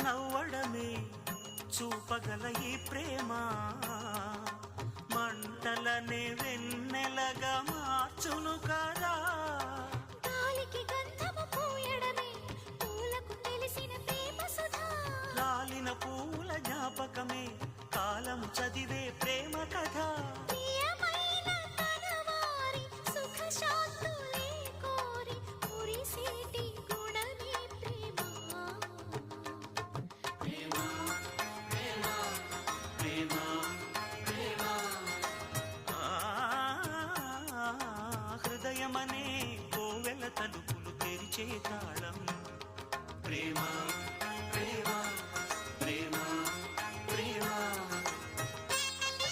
నవ్వడమే చూపగల ఈ ప్రేమ మంటలనే వెన్నెలగా మార్చును కదా. గాలికి గంధము పూయడమే పూలకు తెలిసిన ప్రేమ సుధా. రాలిన పూల జ్ఞాపకమే కాలము చదివే ప్రేమ కథ. ప్రియమైన కనవారి సుఖ శాంతులే కోరి మురిసేటి గుణమే ప్రేమ. ప్రేమ ప్రేమ ప్రేమ ప్రేమ హృదయమనే కోవెల తలుపులు తెరిచే తాళం ప్రేమ.